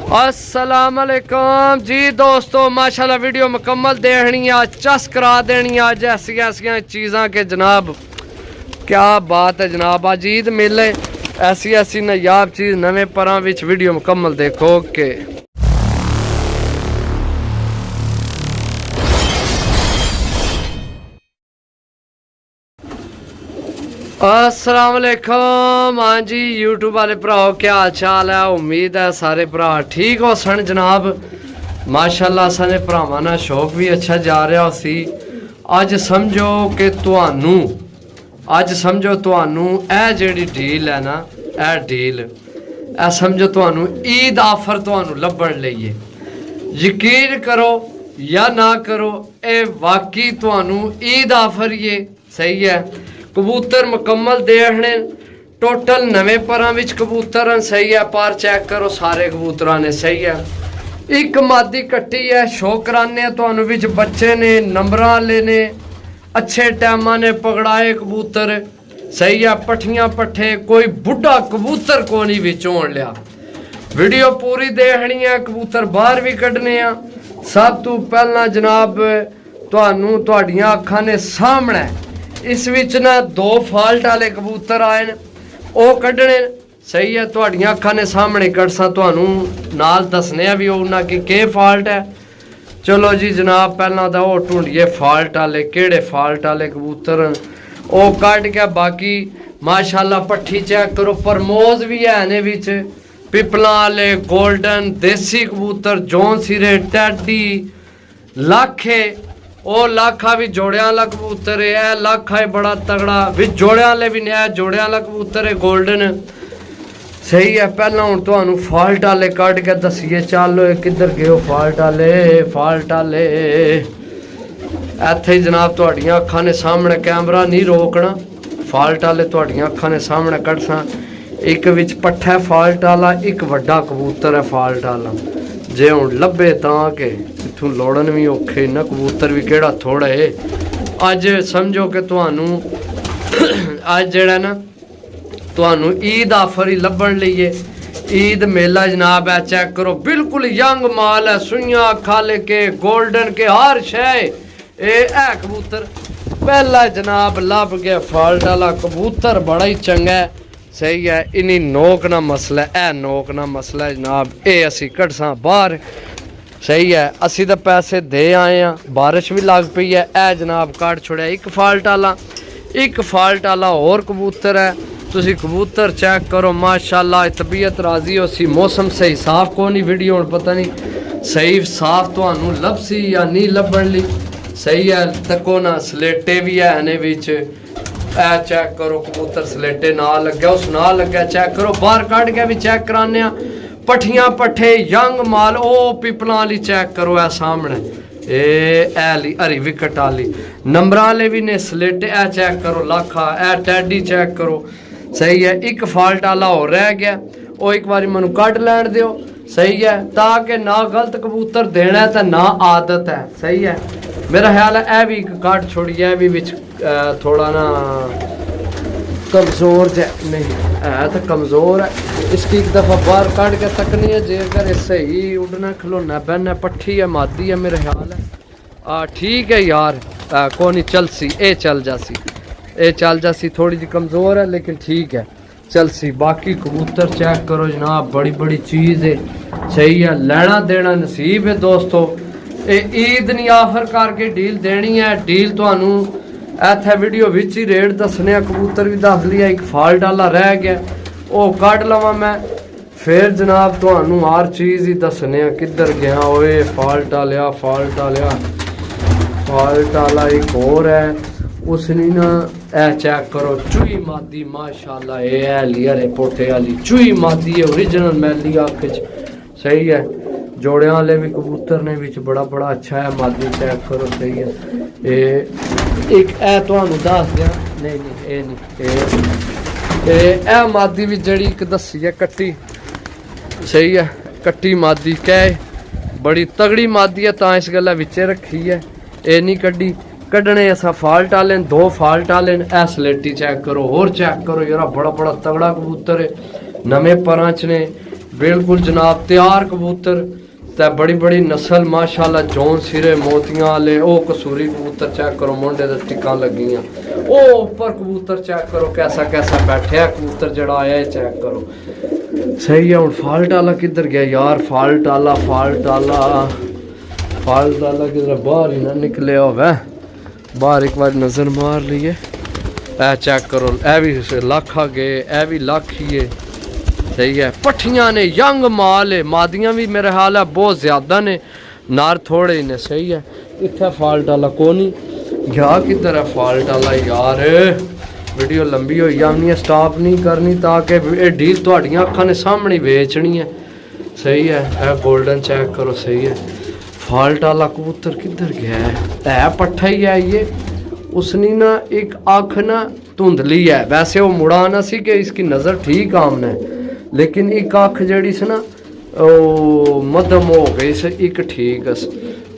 अस्सलाम वालेकुम जी दोस्तों, माशाल्लाह वीडियो मुकम्मल देखनी है, चस करा देनी है। आज ऐसी ऐसी चीज़ां के जनाब क्या बात है जनाब। आज ईद मेले ऐसी ऐसी नायाब चीज़ नवे परां विच वीडियो मुकम्मल देखो के। अस्सलाम वालेकुम। हाँ जी यूट्यूब वाले भराओ क्या हाल चाल है। उम्मीद है सारे भरा ठीक हो सन जनाब। माशाल्लाह सारे भरावां दा शौक भी अच्छा जा रहा सी। अज समझो कि तुहानू ए जेड़ी डील है ना, ए डील ए समझो तुहानू ईद आफर तुहानू लभण लईए। यकीन करो या ना करो, ए वाकई तुहानू ईद आफर ये सही है। कबूतर मुकम्मल देखने, टोटल नवे परां विच कबूतर हैं सही है। पर चेक करो सारे कबूतरां ने सही है। एक मादी कट्टी है, शो कराने तुहानू विच बच्चे ने, नंबरां वाले ने, अच्छे टाइमां ने पकड़ाए कबूतर सही है। पट्ठियां पट्ठे कोई बुढ़ा कबूतर को नहीं विच होण लिया। वीडियो पूरी देखनी है, कबूतर बाहर भी कड्ढने आ। सब तो पहला जनाब तुहानू तुहाडियां अखां ने सामने इस विच ना दो फाल्ट वाले कबूतर आए न, वो कड्ढने सही है। तुहाडियां अखां ने सामने कड़सा तुहानू नाल दसने भी उन्हां की के फाल्ट है। चलो जी जनाब पहला तो वो ढूंढिए फाल्ट वाले, केड़े फाल्ट वाले कबूतर वो कट के। बाकी माशाल्लाह पट्ठी चेक करो, परमोज भी है ने विच, पिपला वाले, गोल्डन, देसी कबूतर, जौन सिरे, टैडी, लाखे। ओ लाखा भी जोड़िया वाला कबूतर है, लाखा है बड़ा तगड़ा भी जोड़िया वाले भी नहीं, जोड़िया वाला कबूतर है गोल्डन सही है। पहला हूँ तुहानू फाल्ट वाले कट के दसीए। चलो किधर गए फाल्ट वाले इत्थे जनाब तुहाडियां अखां ने सामने, कैमरा नहीं रोकना। फाल्ट वाले तुहाडियां अखां ने सामने कटसा। एक विच पट्ठा फाल्ट वाला, एक वड्डा कबूतर है फाल्ट वाला। जे हुण लभे तां के इत्थों लोड़न भी औखे ना, कबूतर भी केड़ा थोड़ा है। अज समझो कि तुहानू अज जेड़ा ना तुहानू ईद आफर ही लभण लईए। ईद मेला जनाब है, चेक करो बिल्कुल यंग माल है। सुइयां खाले के, गोल्डन के, हर शय ए कबूतर पहला जनाब लभ गया। फाल्ट वाला कबूतर बड़ा ही चंगा है सही है। इन्हीं नोक ना मसला है, नोक ना मसला है जनाब। ये असी कड़सा बाहर सही है। असी तो पैसे दे आए हैं, बारिश भी लग पई है। ए जनाब कट छोड़िया एक फाल्ट वाला, एक फाल्ट वाला और कबूतर है। तुसी कबूतर चेक करो माशाल्लाह, तबीयत राजी हो सी। मौसम सही साफ को नहीं, वीडियो पता नहीं सही साफ तुहानू लभसी या नहीं लभण ली सही है। तको ना सलेटे भी है ने विच, ए चेक करो कबूतर सलेटे ना लग्या, उस ना लग्या चेक करो। बाहर कट के भी चेक कराने, पट्ठियां पट्ठे यंग माल। ओ पिपला वाली चेक करो है सामने, ए हरी विकट वाली, नंबर वाले भी ने सलेटे। ए चेक करो लाखा, ए टैडी चेक करो सही है। एक फाल्ट वाला और रह गया, वो एक बारी मैनू कट लैन दियो सही है, ताकि ना गलत कबूतर देना है तो ना आदत है सही है। मेरा ख्याल है ए भी कट छोड़िए, भी विच थोड़ा ना कमज़ोर नहीं है, तो कमज़ोर है। इसकी एक दफ़ा बाहर काट के तकनी है, जेकर सही उड़ना खिलौना बहना पट्ठी है मादी है मेरा ख्याल है। ठीक है यार, को नहीं चलसी, ए चल जासी, थोड़ी जी कमज़ोर है लेकिन ठीक है चलसी। बाकी कबूतर चेक करो जनाब, बड़ी बड़ी चीज़ है सही है। लेना देना नसीब है दोस्तों। ईद नहीं आफर करके डील देनी है। डील तुहानू इत्थे वीडियो विच ही रेट दसने। कबूतर भी दस लिया, एक फाल्ट वाला रह गया, वो कट लवा मैं फिर जनाब तुहानू हर चीज़ ही दसने। किधर गया ओए फाल्ट वाला एक और है, उसने ना ए चेक करो चूई मादी माशाल्लाह। ए लियर पोटे वाली चूई मादी है, ओरिजिनल मैली अख सही है। जोड़ियां वाले भी कबूतर ने विच बड़ा बड़ा अच्छा है। मादी चेक करो सही है। एक ए तुहानू दस दिया, ए मादी भी जड़ी एक दसी है कट्टी सही है। कट्टी मादी कह बड़ी तगड़ी मादी है, तां इस गल्ला विचे रखी है। ए नहीं कड्डी, कड्ढने असा फाल्ट वाले दो फाल्ट वाले ए सलेटी चेक करो, होर चेक करो यार बड़ा बड़ा तगड़ा कबूतर है। नवे परां च ने बिल्कुल जनाब तैयार कबूतर ते बड़ी बड़ी नस्ल माशाल्लाह जौन सिरे मोतियां वाले ओ कसूरी कबूतर चेक करो मुंडे दे टिक्कां लगियां ओ ऊपर कबूतर चेक करो कैसा कैसा बैठे कबूतर जड़ा आया चेक करो सही है। हुन फाल्ट आला किधर गया यार फाल्ट आला किधर बाहर ही ना निकले होवे बाहर एक बार नजर मार लिए ए चेक करो ए भी लख आ गए ए भी लख ही है सही है। पट्ठियां ने यंग माल है मादियां भी मेरे हाल है बहुत ज्यादा ने नार थोड़े ही ने सही है। इत्थे फाल्ट आला कोनी गया किधर है फाल्ट आला यार वीडियो लंबी हो जानी है स्टॉप नहीं करनी ताकि ये डील तुहाडियां अखां ने सामने बेचनी है सही है। ए गोल्डन चेक करो सही है। फाल्ट आला कबूतर किधर गया है पट्ठा ही है ये उसनी ना एक आँख ना धुंधली है वैसे वो मुड़ा ना सी कि इसकी नज़र ठीक आमना है लेकिन एक आँख जड़ी से ना ओ मध्यम हो गई से एक ठीक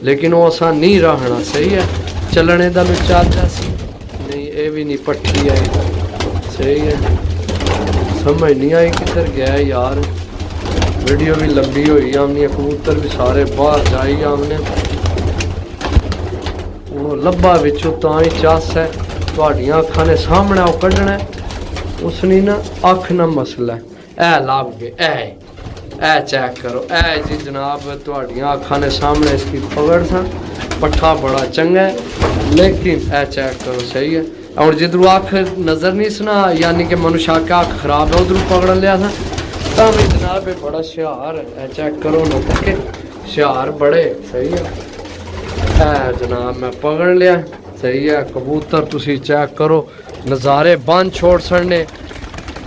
लेकिन वो असा नहीं रहना सही है। चलने का भी चाहता सी नहीं ये भी नहीं पट्टी आई सही है समझ नहीं आई किधर गया यार वीडियो भी लंबी हुई आमनी कबूतर भी सारे बाहर जाई आमने वो लब्बा विचों ता ही चस है तुहाडियां अखां ने सामने वो कड्ढना उसनी ना अख ना मसला है लाभ गए ए चेक करो जी जनाब तुहाडियां अखां ने सामने इसकी पकड़ सा पट्ठा बड़ा चंगा है लेकिन ए चेक करो सही है। और जिधरों अख नज़र नहीं सुना यानी कि मनुष्य का अख खराब है उधरों पकड़ लिया था तब भी जनाब ये बड़ा शहार है चेक करो ना तक शहार बड़े सही है जनाब मैं पकड़ लिया सही है। कबूतर तुसी चेक करो नज़ारे बंद छोड़ सड़ने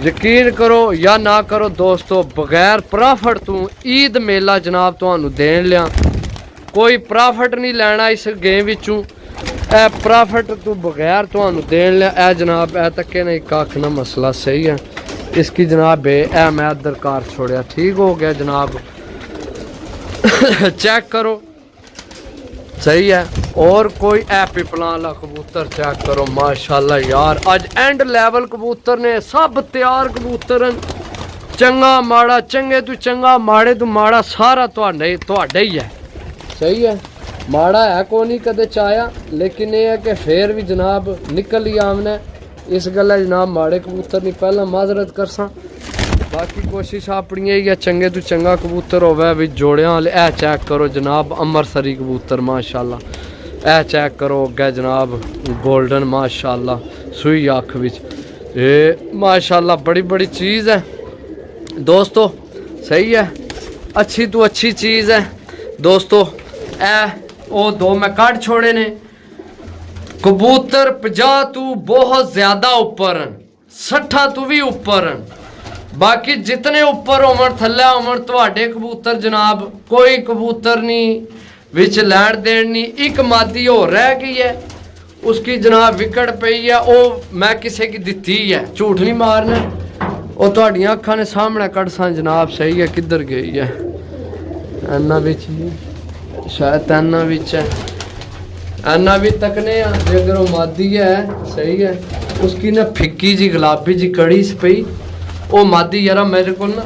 यकीन करो या ना करो दोस्तों बगैर प्रॉफिट तू ईद मेला जनाब तुहानू देन लिया कोई प्रॉफिट नहीं लेना इस गेम विचों ए प्रॉफिट तू बगैर तुहानू देन लिया ए जनाब ए तके नहीं कख ना मसला सही है। इसकी जनाब ए मैं दरकार छोड़िया ठीक हो गया जनाब चेक करो सही है। और कोई ए पिपला वाला कबूतर चेक करो माशाल्लाह यार अज एंड लेवल कबूतर ने सब तैयार कबूतर चंगा माड़ा चंगे तू चंगा माड़े तू माड़ा सारा तुहाडा ही है सही है। माड़ा है को नहीं कदे चाया लेकिन यह है कि फिर भी जनाब निकल ही आमना इस गल्ला जनाब माड़े कबूतर नहीं पहला माजरत करसा बाकी कोशिश अपनी यही है चंगे तू चंगा कबूतर होवे भी जोड़ियां वाले ए चेक करो जनाब अमृतसरी कबूतर माशाल्लाह ए चेक करो अगे जनाब गोल्डन माशाल्लाह सुई अख विच ए माशाल्लाह बड़ी बड़ी चीज़ है दोस्तों सही है अच्छी तो अच्छी चीज़ है दोस्तों। ए ओ दो मैं काट छोड़े ने कबूतर 50 तू बहुत ज्यादा ऊपर 60 तू भी ऊपर बाकी जितने ऊपर उमर थल्ले उमर तुहाडे कबूतर जनाब कोई कबूतर नहीं विच लैन देन नहीं एक मादी हो रह गई है उसकी जनाब विकट पई है वो मैं किसी की दिती है झूठ नहीं मारना वो तुहाडियां अखां ने सामने कड़सा जनाब सही है किधर गई है एना विच शायद एना विच है एना भी तकने अगर वो मादी है सही है उसकी ना फिक्की जी गुलाबी जी कड़ी सी पई वो मादी यार मेरे को ना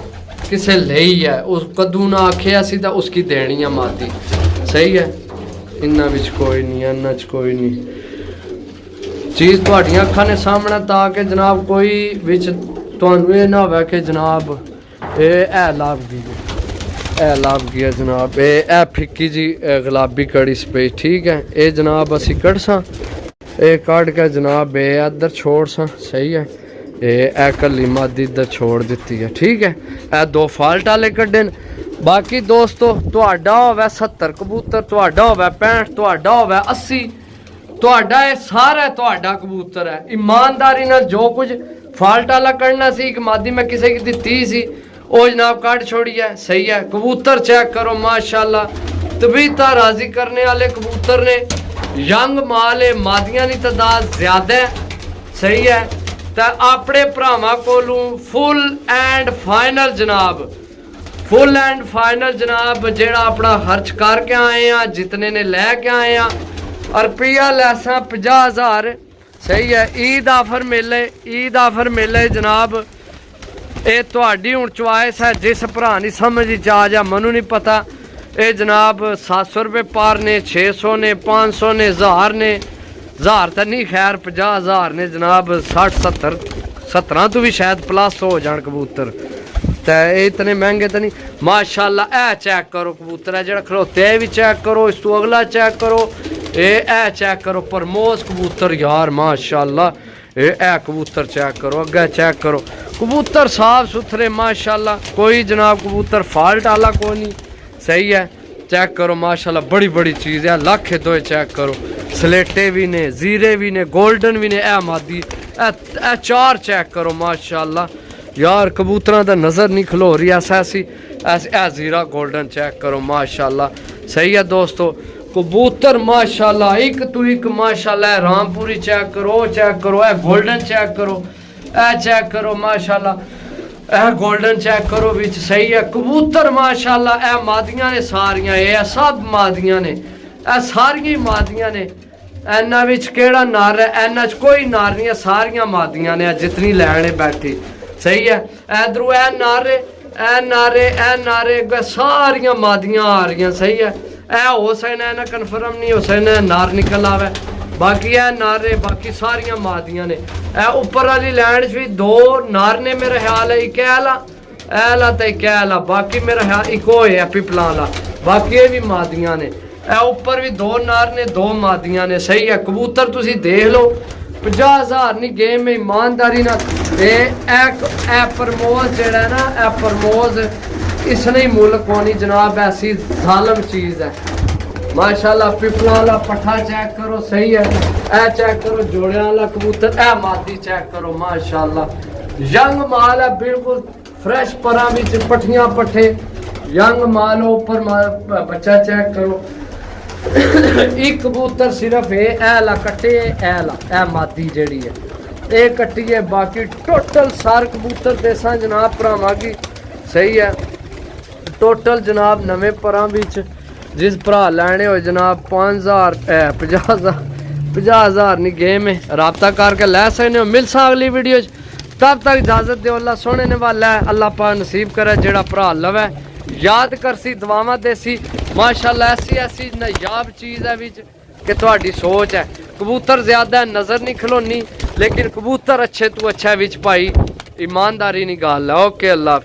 किसे ले ही है उस कदू ना आखिया सी तो उसकी देनी है मादी सही है। इन्ना बिच कोई नहीं इन्ना च कोई नहीं चीज़ तुहाडियां अखां ने सामने ताकि जनाब कोई बिच तुहानू ये ना होवे कि जनाब ए लाभ गया जनाब ए फिक्की जी गुलाबी कड़ी स्पे ठीक है ये जनाब असी कड़सा ये कट के जनाब इधर छोड़ सा सही है ए कली मादी इधर छोड़ दी है ठीक है। ए दो फाल्ट वाले कड्डे बाकी दोस्तों तुहाडा होवे 70 कबूतर तुहाडा होवे 65 तुहाडा होवे 80 तुहाडा ये सारा तुहाडा कबूतर है ईमानदारी नाल जो कुछ फाल्ट वाला करना सी एक मादी मैं किसी की दिती सी ओ जनाब काट छोड़ी है सही है। कबूतर चेक करो माशाल्लाह तबीयत राजी करने वाले कबूतर ने यंग माल है मादियां की तादाद ज्यादा है सही है। तो अपने भरावां कोलों फुल एंड फाइनल जनाब जेड़ा अपना खर्च करके आए हैं जितने ने लैके आए हैं और रुपया लैसा 50,000 सही है। ईद आफर मेले जनाब ਇਹ ਤੁਹਾਡੀ ਹੁਣ ਚੁਆਇਸ ਹੈ, ਜਿਸ ਭਰਾ ਨਹੀਂ ਸਮਝ ਚ ਆ ਜਾ, ਮੈਨੂੰ ਨਹੀਂ ਪਤਾ। ਇਹ ਜਨਾਬ 700 रुपये पर ने, 600 ने, 500 ने, 1000 ने, 1000 तो नहीं खैर 50,000 ने जनाब, 60-70 17 तो भी शायद प्लस हो जान कबूतर। तो इतने महंगे तो नहीं माशाल्लाह। ए चेक करो कबूतर है जो खड़ोते है भी चेक करो, इस तो अगला चेक करो, ए चेक करो परमोज कबूतर यार माशाल्लाह। ए कबूतर चेक करो, अगे चेक करो, कबूतर साफ सुथरे माशाल्लाह, कोई जनाब कबूतर फॉल्ट वाला कोई नहीं, सही है। चेक करो माशाल्लाह, बड़ी बड़ी चीज़ है, लख दो चेक करो, स्लेटे भी ने, जीरे भी ने, गोल्डन भी ने, ए मादी ए 4 चेक करो माशाल्लाह यार, कबूतरों का नज़र नहीं खलो रही ऐसी ऐसे जीरा गोल्डन चेक करो माशाल्लाह, सही है दोस्तों। कबूतर माशाल्लाह एक तो एक माशाल्लाह, रामपुरी चेक करो, चेक करो, ए गोल्डन चेक करो, ए चेक करो माशाल्लाह, ए गोल्डन चेक करो विच, सही है। कबूतर माशाल्लाह ए मादियां ने सारियां, ये सब मादियां ने, ए सारियां मादियां ने, इन्हां विच केड़ा नर है, इन्हां च कोई नर नहीं है, सारियां मादियां ने जितनी लैने बैठी, सही है। इधरों ए नारे ए नारे ए नारे सारियां मादियां आ रही, सही है। ए हो सकना ना कन्फर्म नहीं हो सकना नार निकल आवे, बाकी ए नारे बाकी सारियां मादियां ने। ए ऊपर वाली लैंड भी 2 नार ने मेरा ख्याल है, एक ऐला तो एक ऐला, बाकी मेरा ख्याल एक हो पिपला ला, बाकी ये भी मादियां ने। ए ऊपर भी 2 नार ने 2 मादियां ने, सही है। कबूतर तुसी देख लो 50,000 नहीं गेम में ईमानदारी ना। ए प्रमोज जेड़ा है ना, ए प्रमोज इसने ही मुल्क होनी जनाब, ऐसी जालम चीज़ है माशाल्लाह। पिपला वाला पट्ठा चेक करो, सही है। ए चेक करो जोड़े वाला कबूतर, ए मादी चेक करो माशाल्लाह, यंग माल है बिल्कुल फ्रेश, परा भी पट्ठियां पट्ठे यंग माल हो, ऊपर बच्चा चेक करो। एक कबूतर सिर्फ ऐला कट्टे, ऐ मादी जेड़ी है ये कट्टी है, बाकी टोटल सार कबूतर देसा जनाब भरावां की, सही है। टोटल जनाब नवे परां बिच जिस भरा लैने हो जनाब 5,000 50,000 नहीं गेम में रबता करके लै सकते हो। मिलसा अगली वीडियो तब तक इजाजत दो, अल्लाह सोने ने वाला है, अल्लाह पाक नसीब करे जेड़ा भरा लवे, याद करसी दुआवां देसी माशाल्लाह। ऐसी नायाब चीज़ है विच कि तुहाडी सोच है। कबूतर ज्यादा नज़र नहीं खलोनी, लेकिन कबूतर अच्छे तो अच्छा विच भाई, ईमानदारी नहीं गल है। ओके अल्लाह।